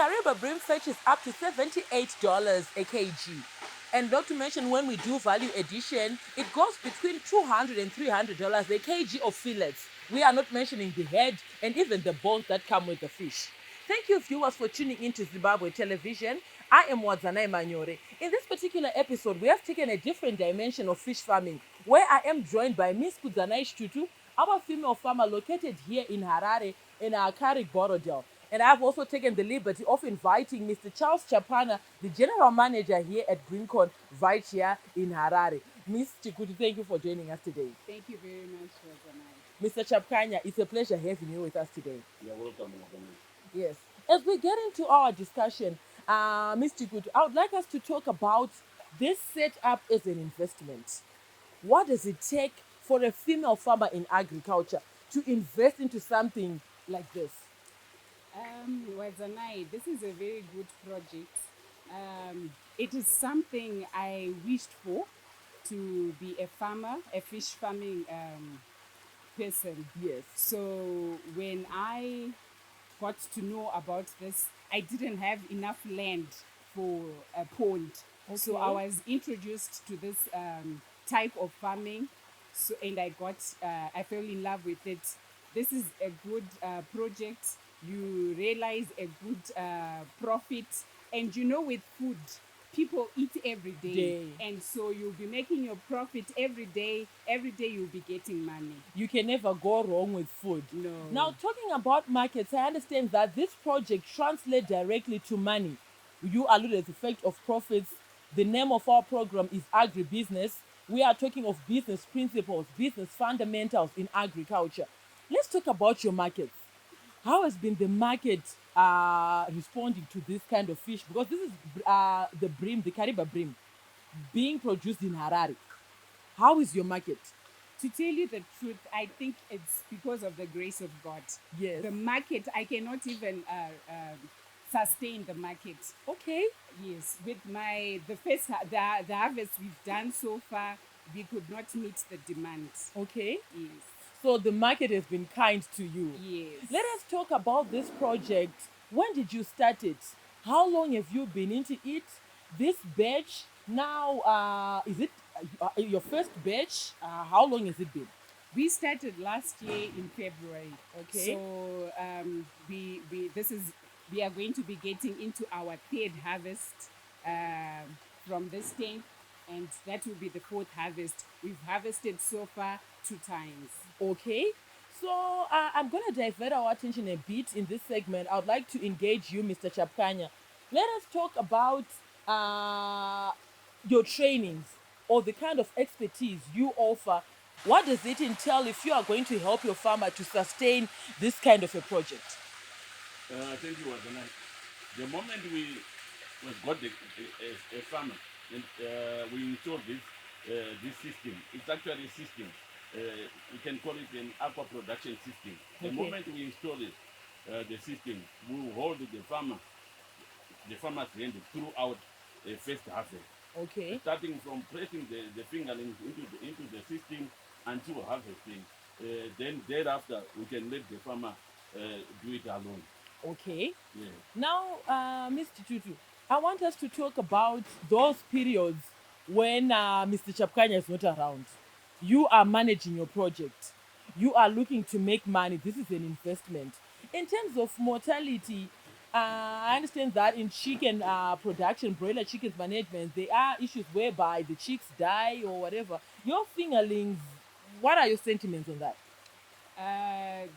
Kariba bream fetches up to $78 a kg. And not to mention when we do value addition, it goes between $200 and $300 a kg of fillets. We are not mentioning the head and even the bones that come with the fish. Thank you, viewers, for tuning into Zimbabwe Television. I am Wadzanai Manyore. In this particular episode, we have taken a different dimension of fish farming, where I am joined by Ms. Wadzanai Manyore, our female farmer located here in Harare in our Kariba. And I've also taken the liberty of inviting Mr. Charles Chapana, the general manager here at Greencon, right here in Harare. Ms. Chikutu, thank you for joining us today. Thank you very much, Wadzanai. Mr. Chapkanya, it's a pleasure having you with us today. You're welcome, Wadzanai. Yes. As we get into our discussion, Mr. Good, I would like us to talk about this setup as an investment. What does it take for a female farmer in agriculture to invest into something like this? Wadzanai, this is a very good project. It is something I wished for, to be a farmer, a fish farming person. Yes. So when I got to know about this, I didn't have enough land for a pond. So Okay. I was introduced to this type of farming, and I fell in love with it. This is a good project. You realize a good profit, and with food, people eat every day, and so you'll be making your profit every day. Every day you'll be getting money. You can never go wrong with food. No. Now, talking about markets, I understand that this project translates directly to money. You alluded to the fact of profits. The name of our program is agribusiness. We are talking of business principles, business fundamentals in agriculture. Let's talk about your markets. How has been the market responding to this kind of fish? Because this is the bream, the Kariba bream, being produced in Harare. How is your market? To tell you the truth, I think it's because of the grace of God. Yes. The market, I cannot even sustain the market. Okay. Yes, with the harvest we've done so far, we could not meet the demand. Okay. Yes. So the market has been kind to you. Yes. Let us talk about this project. When did you start it? How long have you been into it? This batch now, is it your first batch? How long has it been? We started last year in February. Okay. So we are going to be getting into our third harvest from this tank, and that will be the fourth harvest. We've harvested so far 2 times. Okay. So I'm going to divert our attention a bit in this segment. I would like to engage you, Mr. Chapkanya. Let us talk about your trainings or the kind of expertise you offer. What does it entail if you are going to help your farmer to sustain this kind of a project? Thank you, Wadzanai. The moment we got a farmer and we installed this system, it's actually a system. We can call it an aqua production system. The Okay. moment we install it, the system, we will hold the farmer's hand throughout the first harvest. Okay. Starting from pressing the fingerlings into the system until harvesting. Then thereafter, we can let the farmer do it alone. Okay. Yeah. Now, Mr. Tutu, I want us to talk about those periods when Mr. Chapkanya is not around. You are managing your project. You are looking to make money. This is an investment. In terms of mortality, I understand that in chicken production, broiler chickens management, there are issues whereby the chicks die or whatever. Your fingerlings, what are your sentiments on that?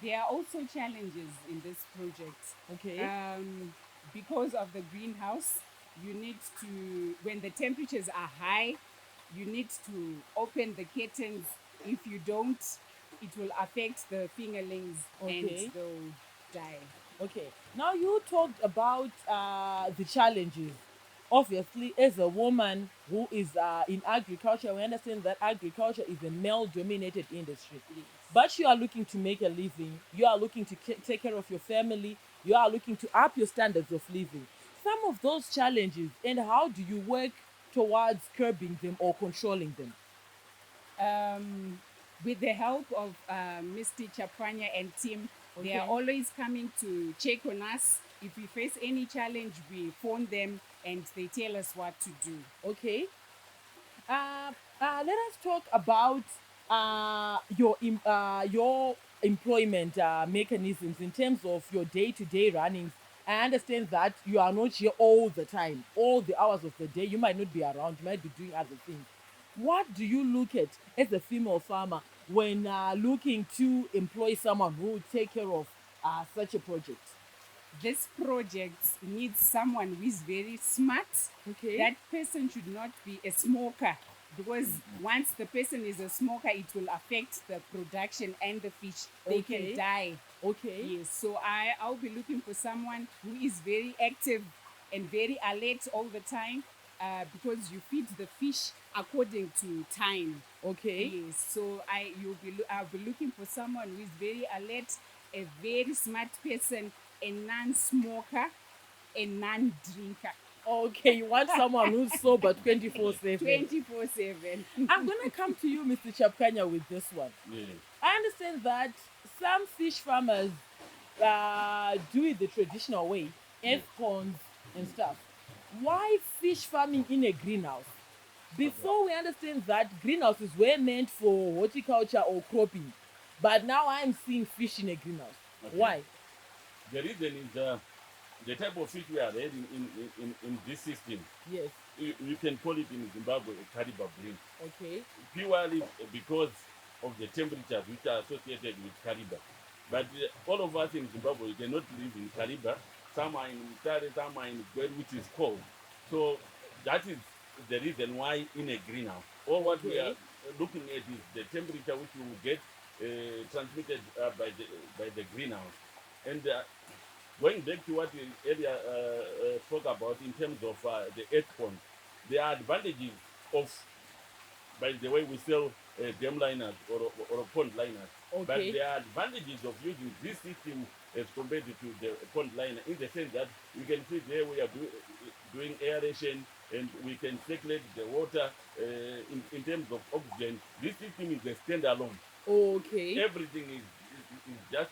There are also challenges in this project. Okay. Because of the greenhouse, you need to, when the temperatures are high, you need to open the curtains. If you don't, it will affect the fingerlings. Okay. And they'll die. Okay. Now you talked about the challenges. Obviously, as a woman who is in agriculture, we understand that agriculture is a male-dominated industry. Yes. But you are looking to make a living. You are looking to take care of your family. You are looking to up your standards of living. Some of those challenges, and how do you work towards curbing them or controlling them? With the help of Mr. Chapanya and team, they are Okay. always coming to check on us if we face any challenge, we phone them and they tell us what to do. Okay. Let us talk about your employment mechanisms in terms of your day-to-day runnings. I understand that you are not here all the time, all the hours of the day. You might not be around. You might be doing other things. What do you look at as a female farmer when looking to employ someone who will take care of such a project? This project needs someone who is very smart. Okay. That person should not be a smoker, because once the person is a smoker, it will affect the production and the fish. They Okay. can die. Okay. Yes, so I'll be looking for someone who is very active and very alert all the time, because you feed the fish according to time. Okay. Yes, so I'll be looking for someone who is very alert, a very smart person, a non-smoker, a non-drinker. Okay, you want someone who's sober 24/7. 24/7. I'm gonna come to you, Mr. Chapkanya, with this one. Yes. I understand that some fish farmers do it the traditional way, egg ponds and stuff. Why fish farming in a greenhouse? Before we understand that greenhouses were meant for horticulture or cropping, but now I'm seeing fish in a greenhouse. Okay. Why? The reason is the type of fish we are having in this system. Yes. You can call it in Zimbabwe a Kariba bream. Okay. Purely because of the temperatures which are associated with Kariba. But all of us in Zimbabwe cannot live in Kariba. Some are in Mutare, some are in Gwel, which is cold. So that is the reason why in a greenhouse. All what we are looking at is the temperature which we will get transmitted by the greenhouse. And going back to what we earlier spoke about in terms of the egg pond, there are advantages of, by the way we sell dam liners or pond liners. Okay. But there are advantages of using this system as compared to the pond liner, in the sense that we can see there we are doing aeration and we can circulate the water in terms of oxygen. This system is a standalone. Okay. Everything is just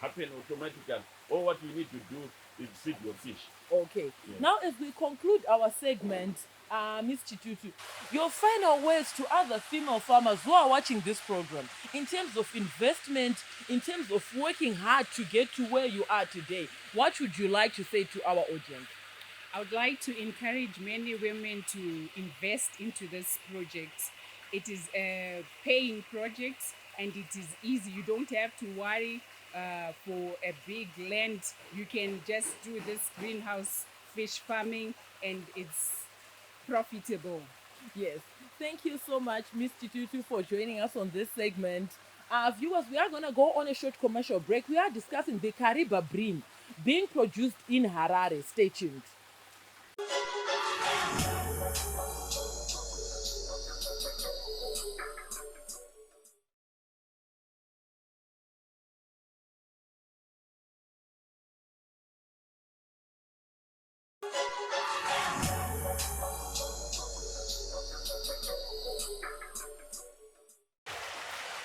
happen automatically. All what you need to do is feed your fish. Okay. Yeah. Now, as we conclude our segment, Ms. Chitutu, your final words to other female farmers who are watching this program in terms of investment, in terms of working hard to get to where you are today, what would you like to say to our audience? I would like to encourage many women to invest into this project. It is a paying project and it is easy. You don't have to worry for a big land. You can just do this greenhouse fish farming and it's profitable. Yes. Thank you so much, Ms. Chitutu, for joining us on this segment. Viewers, we are going to go on a short commercial break. We are discussing the Kariba bream being produced in Harare. Stay tuned.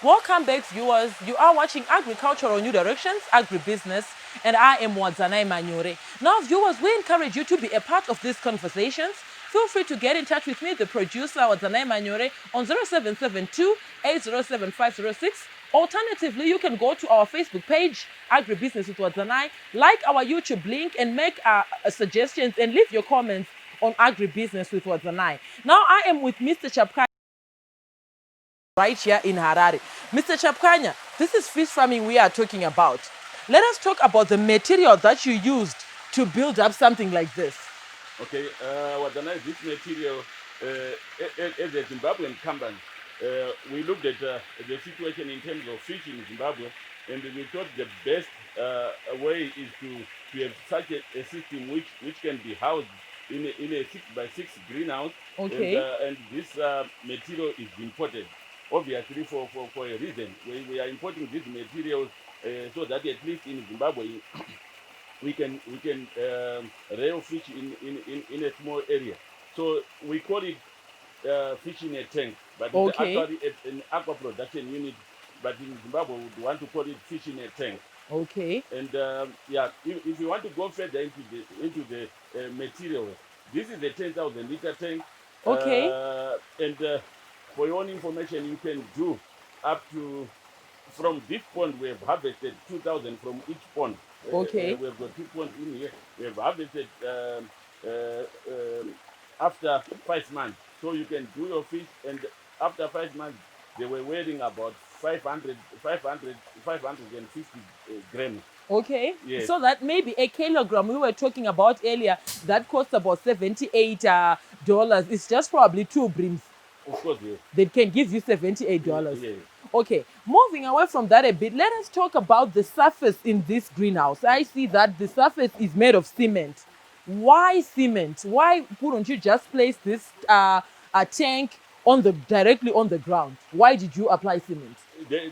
Welcome back, viewers. You are watching Agricultural New Directions, Agribusiness, and I am Wadzanai Manyore. Now, viewers, we encourage you to be a part of these conversations. Feel free to get in touch with me, the producer, Wadzanai Manyore, on 0772 807 506. Alternatively, you can go to our Facebook page, Agribusiness with Wadzanai, like our YouTube link, and make suggestions and leave your comments on Agribusiness with Wadzanai. Now, I am with Mr. Chapkanya right here in Harare. Mr. Chapkanya, this is fish farming we are talking about. Let us talk about the material that you used to build up something like this. Okay, Wadzanai, this material, as a Zimbabwean company, we looked at the situation in terms of fish in Zimbabwe, and we thought the best way is to have such a system which can be housed in a 6x6 greenhouse. Okay. And this material is imported, obviously for a reason. We are importing these materials so that at least in Zimbabwe we can rail fish in a small area. So we call it fish in a tank, but it's Okay. actually an aqua production unit. But in Zimbabwe, we want to call it fish in a tank. Okay. And yeah, if you want to go further into the material, this is the 10,000 liter tank. Okay. And for your own information, you can do up to, from this pond we have harvested 2,000 from each pond. Okay. We have got 2 ponds in here. We have harvested after 5 months. So you can do your fish, and after 5 months, they were weighing about 550 grams. Okay. Yes, So that maybe a kilogram we were talking about earlier that costs about $78 is just probably 2 breams of course, yes. that can give you $78. Yes. Okay, moving away from that a bit, let us talk about the surface in this greenhouse. I see that the surface is made of cement. Why cement? Why couldn't you just place this a tank directly on the ground? Why did you apply cement? They,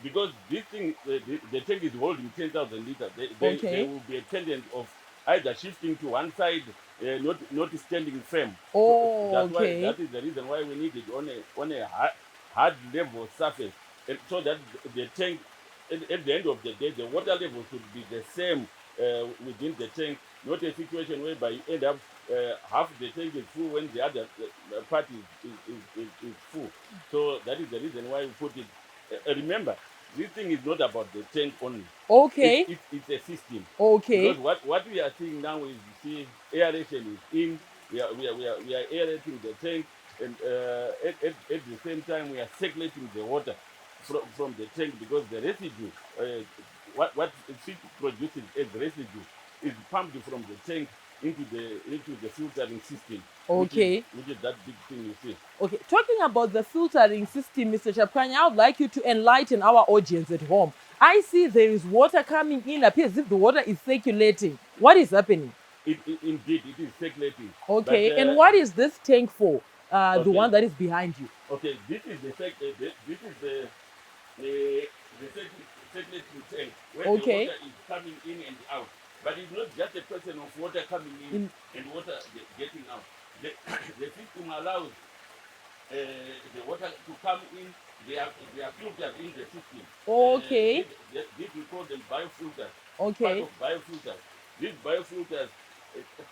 because this thing, the tank is holding 10,000 liters, there Okay. will be a tendency of either shifting to one side, not standing firm. So Oh, that's why, okay. that is the reason why we need it on a hard level surface, and so that the tank, at the end of the day, the water level should be the same within the tank, not a situation whereby you end up half the tank is full when the other part is full. So that is the reason why we put it. Remember, this thing is not about the tank only. Okay. It's a system. Okay. Because what we are seeing now is, you see, aeration is in. We are aerating the tank, and at the same time we are circulating the water from the tank, because the residue, what fish produces as residue, is pumped from the tank into the filtering system, Okay. which is that big thing you see. Okay, talking about the filtering system, Mr. Chapkanya, I would like you to enlighten our audience at home. I see there is water coming in, appears as if the water is circulating. What is happening? Indeed, it is circulating. But Okay, and what is this tank for? The okay, one that is behind you. okay, this is the circulating tank where the Okay. water is coming in and out. But it's not just a question of water coming in In, and water getting out. The, the system allows the water to come in. They are filtered in the system. okay. This we call them biofilters. Part Okay. of biofilters. These biofilters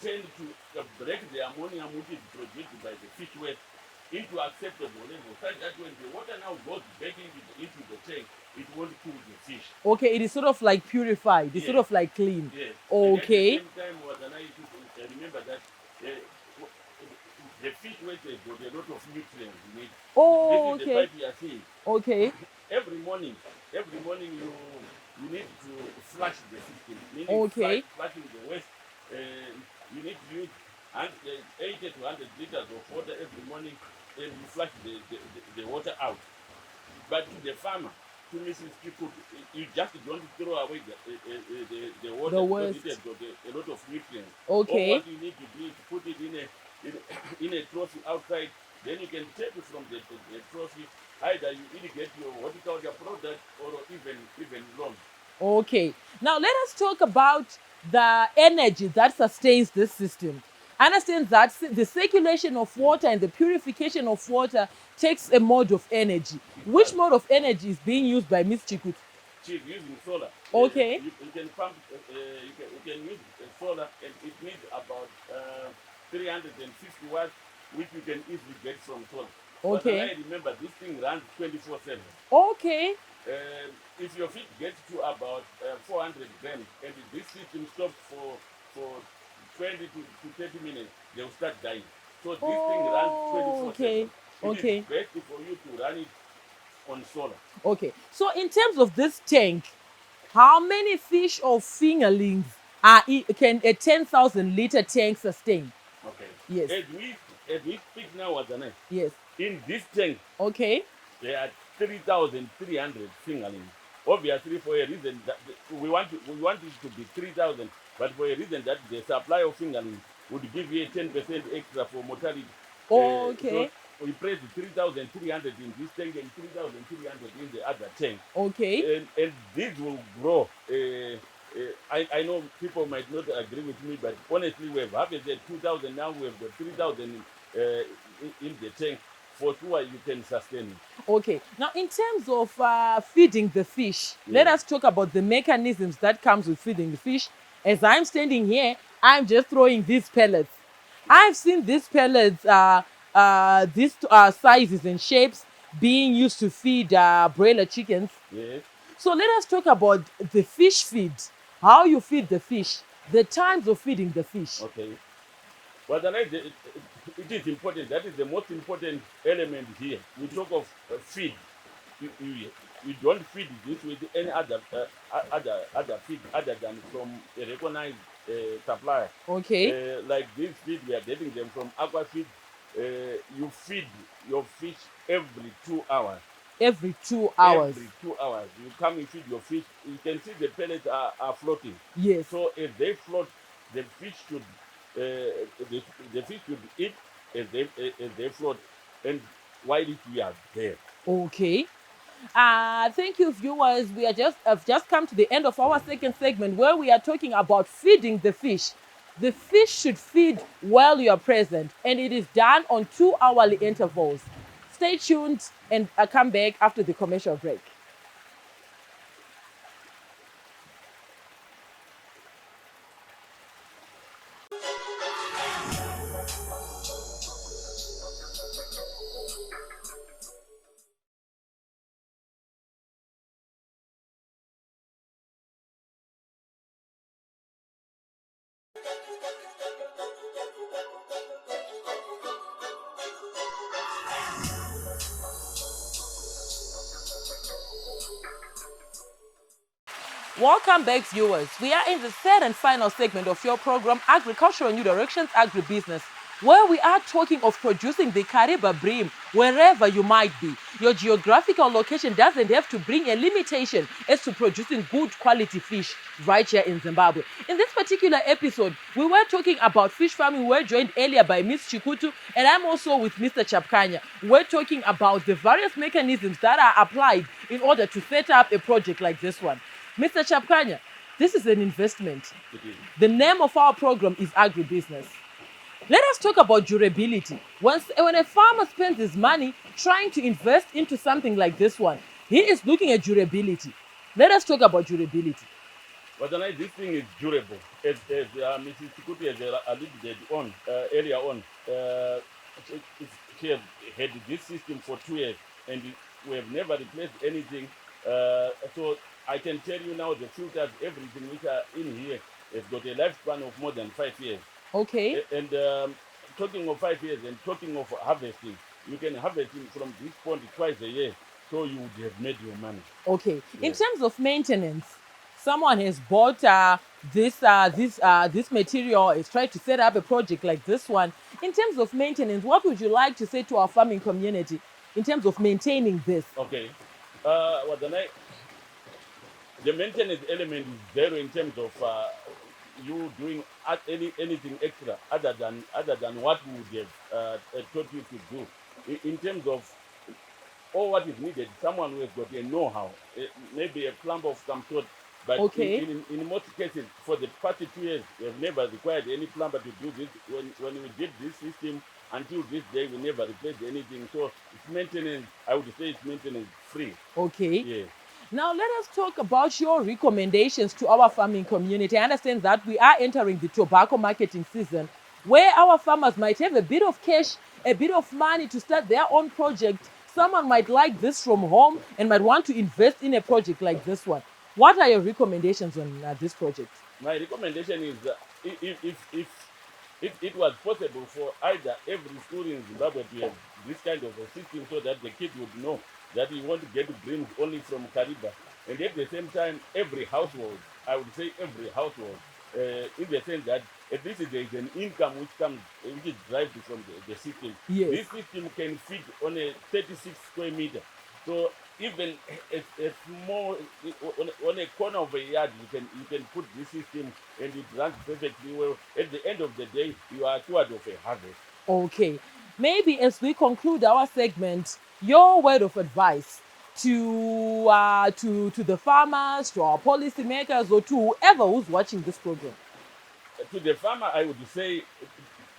tend to break the ammonium which is produced by the fish waste into acceptable levels, such that when the water now goes back into the tank, it won't kill the fish. Okay, it is sort of like purified. It's sort Yes, of like clean. yes. And at the Okay. same time, Wadzanai, remember that the fish waste has got a lot of nutrients in it. This Oh, is the okay. part we are seeing. Okay. Every morning you need to flush the system, meaning Okay. flushing the waste. You need to use 80 to 100 liters of water every morning, and you flush the water out. But to the farmer, to Mrs. People, you just don't throw away the water, The because worst. it has got a lot of nutrients. All Okay. what you need to do is put it in a trophy outside. Then you can take it from the trophy. Either you irrigate your horticulture product, or even loan. Okay. Now let us talk about the energy that sustains this system. Understand that the circulation of water and the purification of water takes a mode of energy. Which But mode of energy is being used by Miss Chikut? cheap using solar. Okay. You can pump. You can use solar, and it needs about 350 watts, which you can easily get from solar. But then Okay. I remember this thing runs 24/7. Okay. If your feed gets to about 400 grams, and this system stops for 20 to 30 minutes, they'll start dying. So this thing runs Oh, 24/7. okay. It is Okay. best for you to run it on solar. Okay. So in terms of this tank, how many fish or fingerlings can a 10,000 liter tank sustain? Okay. Yes. As we speak now, Wadzanai, Yes. in this tank Okay. there are 3,300 fingerlings. Obviously, for a reason that we want it to be 3,000, but for a reason that the supply of fingerlings would give you a 10% extra for mortality. So Okay. we place 3,300 in this tank and 3,300 in the other tank, Okay. and this will grow. I know people might not agree with me, but honestly, we have harvested 2,000 now. We have got 3,000 in the tank. for sure you can sustain it. Okay. Now, in terms of feeding the fish, let Yes. us talk about the mechanisms that comes with feeding the fish. As I'm standing here, I'm just throwing these pellets. I've seen these pellets, these sizes and shapes being used to feed broiler chickens. Yes. So let us talk about the fish feed, how you feed the fish, the times of feeding the fish. Okay. But then it is important. That is the most important element here. We talk of feed. You don't feed this with any other feed other than from a recognized supplier. Okay. Like this feed, we are getting them from aqua feed. You feed your fish every 2 hours. Every 2 hours. Every 2 hours, you come and feed your fish. You can see the pellets are floating. Yes. So if they float, the fish should the fish should eat as they float, and while we are there. Okay. Thank you, viewers. We are have just come to the end of our second segment where we are talking about feeding the fish. The fish should feed while you are present, and it is done on 2-hourly intervals. Stay tuned and come back after the commercial break. Welcome back, viewers. We are in the third and final segment of your program, Agricultural New Directions Agribusiness, where we are talking of producing the Kariba bream wherever you might be. Your geographical location doesn't have to bring a limitation as to producing good quality fish right here in Zimbabwe. In this particular episode, we were talking about fish farming. We were joined earlier by Ms. Chikutu, and I'm also with Mr. Chapkanya. We're talking about the various mechanisms that are applied in order to set up a project like this one. Mr. Chapkanya, this is an investment. The name of our program is Agribusiness. Let us talk about durability. When a farmer spends his money trying to invest into something like this one, he is looking at durability. Let us talk about durability. But then this thing is durable. As Mrs. Chikuti has alluded on earlier on, she has had this system for 2 years, and we have never replaced anything. So I can tell you now, the filters, everything which are in here, has got a lifespan of more than 5 years. Okay. And talking of 5 years and talking of harvesting, you can harvest from this pond twice a year, so you would have made your money. Okay. Yes. In terms of maintenance, someone has bought this material, is trying to set up a project like this one. In terms of maintenance, what would you like to say to our farming community in terms of maintaining this? Okay. The maintenance element is there in terms of you doing anything extra other than what we would have taught you to do. In terms of all what is needed, someone who has got a know-how, maybe a plumber of some sort. But Okay. in most cases, for the past 2 years, we have never required any plumber to do this. When we did this system, until this day, we never replaced anything. So it's maintenance, I would say it's maintenance free. Okay. Yeah. Now let us talk about your recommendations to our farming community. I understand that we are entering the tobacco marketing season where our farmers might have a bit of cash, a bit of money to start their own project. Someone might like this from home and might want to invest in a project like this one. What are your recommendations on this project? My recommendation is if it was possible for either every school in Zimbabwe to have this kind of a system, so that the kids would know that you want to get breams only from Kariba, and at the same time every household, I would say every household, in the sense that at least there is an income which is derived from the system. Yes. This system can feed on a 36 square meter. So even a small on a corner of a yard, you can put this system and it runs perfectly well. At the end of the day, you are assured of a harvest. Okay. Maybe as we conclude our segment, your word of advice to the farmers, to our policymakers, or to whoever who's watching this program. To the farmer, I would say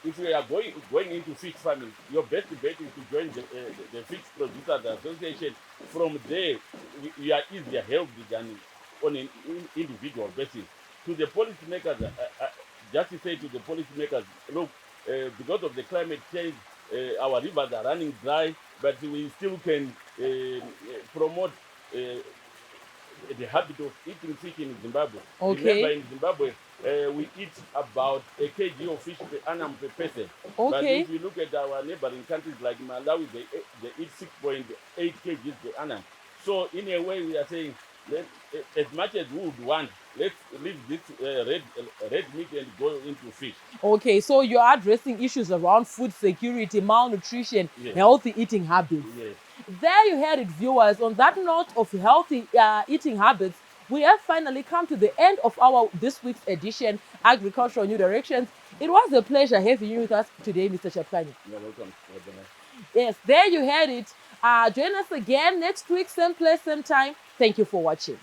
if you are going into fish farming, your best bet is to join the Fish Producers Association. From there, you are easier helped than on an individual basis. To the policymakers, just to say to the policymakers, look, because of the climate change, our rivers are running dry, but we still can promote the habit of eating fish in Zimbabwe. Remember, Okay. in Zimbabwe, we eat about a kg of fish per annum per person. But Okay. if you look at our neighboring countries like Malawi, they eat 6.8 kgs per annum. So in a way, we are saying, as much as we would want, let's leave this red meat and go into fish. Okay, so you're addressing issues around food security, malnutrition, Yes. healthy eating habits. Yes. There you heard it, viewers. On that note of healthy eating habits, we have finally come to the end of our this week's edition, Agricultural New Directions. It was a pleasure having you with us today, Mr. Chapkani. You're welcome. Wadzanai. Yes, there you heard it. Join us again next week, same place, same time. Thank you for watching.